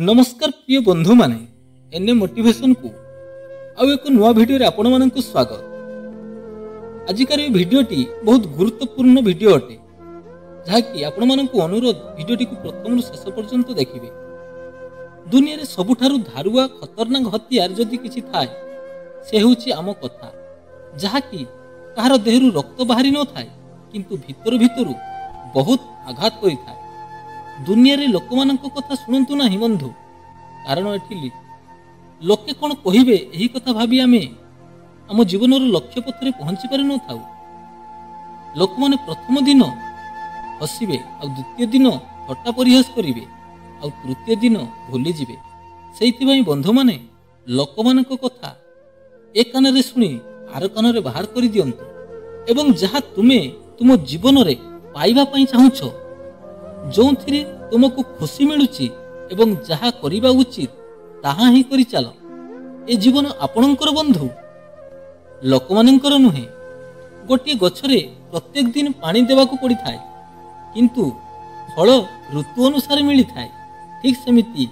नमस्कार प्रिय बंधु माने एने मोटिवेशन को आउ एक नुआ भिडियो रे आपण मानकु स्वागत। आजिकार भिडियोटी बहुत गुरुत्वपूर्ण भिडियो अटे जहाँकि आपण मानकु अनुरोध भिडियोटी को प्रथम शेष पर्यंत देखिबे। दुनिया रे सबुठारु धारुआ खतरनाक हथियार जदि किछि थाए से होछि आम कथा, जहाँकि कहार देहरु रक्त बाहरी न थाए किंतु भितर भितरु बहुत आघात करि थाए। दुनिया रे लोकमानक कथा शुणु ना बंधु, कारण एठी लोके कौन कहिबे एही कथा भाबी आमे आम जीवन लक्ष्य पथरे पहुंची पारि न थाउ। लोक माने प्रथम दिन हसिबे आ द्वितीय दिन थट्टा परिहास करिवे आ तृतीय दिन भूली जिवे। सेइथि पई बंधु माने लोकमानक कथा एक कान रे सुनी आर कान रे बाहर करि दियंतु एवं जहा तुमे तुम जीवन रे पाइबा पई चाहुछो, जो तुमको खुशी मिलुची एवं जहा करिबा उचित ताहा ही करि चलो। ए जीवन आपणकर बंधु, लोकमानंकर नुहे। गोटे गछरे प्रत्येक दिन पानी देवाकू पड़ी थाए किंतु फल ऋतु अनुसार मिली थाए। ठीक सेमिति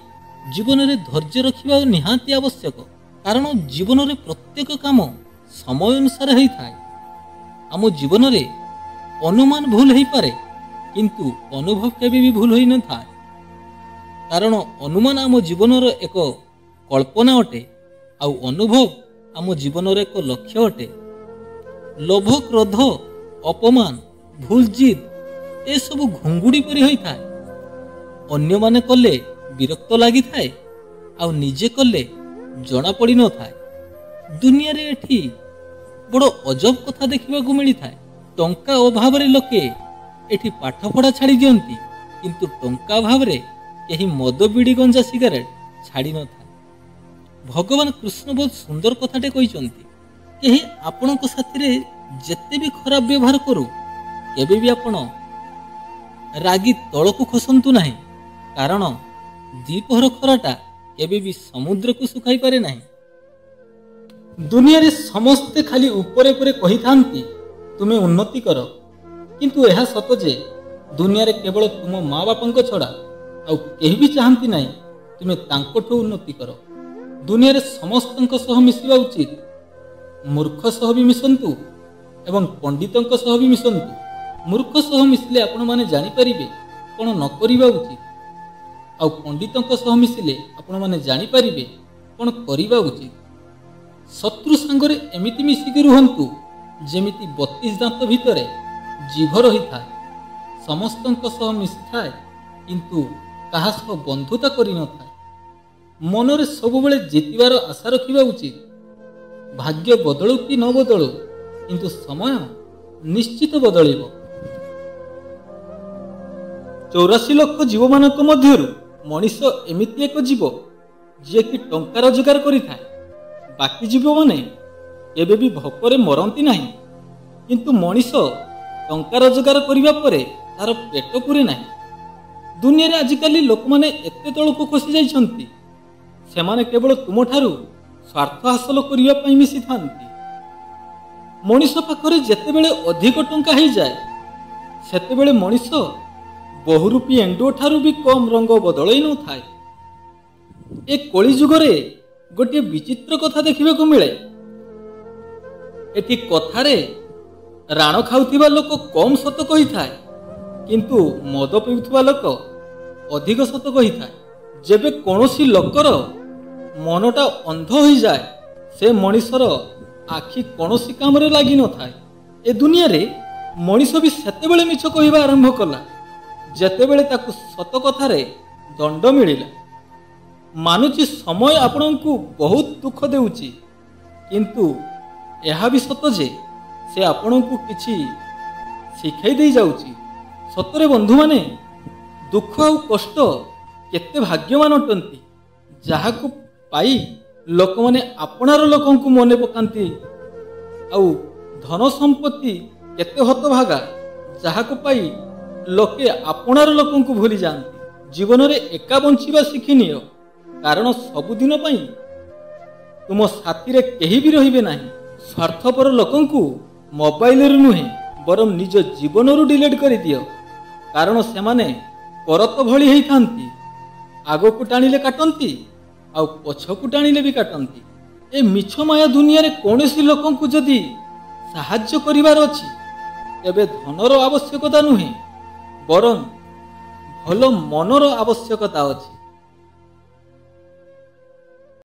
जीवन रे धैर्य रखिबा निहाती आवश्यक, कारण जीवन रे प्रत्येक काम समय अनुसार होई थाए। आम जीवन रे अनुमान भूल होई पारे किंतु अनुभव केबे भी भूल होई न थाए, कारण अनुमान आम जीवनर एक कल्पना अटे आउ अनुभव आम जीवनर एक लक्ष्य अटे। लोभ, क्रोध, अपमान, भूल, जिद ए सब घुंगुड़ी परि होई थाए। अन्य माने कले विरक्त लागि थाए आउ निजे कले जणा पड़ी न थाए। दुनिया रे एठी बड़ अजब कथा देखिबा को मिली थाए। टंका अभाव रे लोके एठी पाठ पढ़ा छाड़ी दियंती किंतु टंका अभाव रे यही मद, बीड़ी, गंजा, सिगारेट छाड़ी न थाए। भगवान कृष्ण बहुत सुंदर कथाटे कहिसंती, केही आपनक साथी रे जेते भी खराब व्यवहार करू केबे भी आपण रागी तळकु खसंतु नाही, कारण दीपहर खराटा केबे भी समुद्र को सुखाई पारे नाही। दुनिया रे समस्ते खाली ऊपरे ऊपरे कहि थांती तुमे उन्नति करो, किंतु यह सत जे दुनिया रे केवल तुम माँ बापा छड़ा आउ केही भी चाहती नहीं तुमे तांकोठु उन्नति करो। दुनिया रे समस्तंक सह मिसिबा उचित। मूर्ख सह भी मिसंतु एवं पंडितंक सह भी मिसंतु। मूर्ख सह मिसिले आपण माने जानि परिबे कोन न करिबा उचित, आउ पंडितंक सह मिसिले आपण माने जानि परिबे कोन करिबा उचित। शत्रु संगरे एमिति मिसिके रुहंतु जेमिति 32 दांत भितरे जीभ रही थाए। समस्तंक सह मिसी थाए किंतु काहा सह बंधुता करि न थाए। मनरे सब बेले जितिबार आशा रखिबा उचित। भाग्य बदलू कि न बदलू किंतु समय निश्चित बदलिबो। 84 लाख जीव मानक मध्यरु मनीष एमिति एक जीव जे कि टंका रोजगार करि थाए। बाकी जीव माने केबे भी भोकरे मरंती नाही, किंतु मनीष टंका रोजगार करिबा परे तार पेट पुरे नाही। दुनिया रे आजिकाली लोक माने एते तळको खसी जाइछंती, सेमाने केवल तुम ठारू स्वार्थ हासिल करिबा पई मिसी थांती। मनीष पाखरे जेते बेले अधिक टंका हेइ जाय सेते बेले मनीष बहुरूपी एंडो ठारू भी कम रंग बदलई न थाए। ए कली जुग रे गोटे विचित्र कथा देखिबा को मिले। एठी कथारे राण खाउथिबा लोक कम सत कहि थाए किंतु मद पिउथिबा लोक अधिक सत कहि थाए। जेबे कोनोसी लोकर मनटा अंध होई जाए से मनीषर आखि कोनोसी काम रे लागि न थाए। ए दुनिया रे मनीष भी सेते बेले मिछ कहिबा आरंभ कला जेते बेले ताकु सत कथारे दंड मिलिला। मानुची समय आपनकु बहुत दुख देउची किंतु यह भी सत जे से आपनकु किछि शिखाई दे जाउची। सतरे बंधु माने दुख आ कष्ट केते भाग्यवान अटंती, जाहाकु पाई लोक माने आपनार लोकंकु मने पकांती। आउ धन संपत्ति केते हतभागा, जाहाकु पाई लोके आपनार लोकंकु भूली जांती। जीवन रे एका बंचिबा शिखि नियो, कारण सबुदिन पई तुम साथी रे केही भी रहिबे नाही। स्वार्थपर लोकंकु मोबाइल रे नुहे बरम निज जीवन रु डिलीट करि दियो, कारण सेमाने करत भली हेइ थांती आगको टाणिले काटती आउ पछकु टाणिले भी काटती। ए मिछ माया दुनिया रे कौनसी लोकन को जदि साहाय्य करिवार अछि तेबे धनर आवश्यकता नुहे बरं भल मनर आवश्यकता अछि।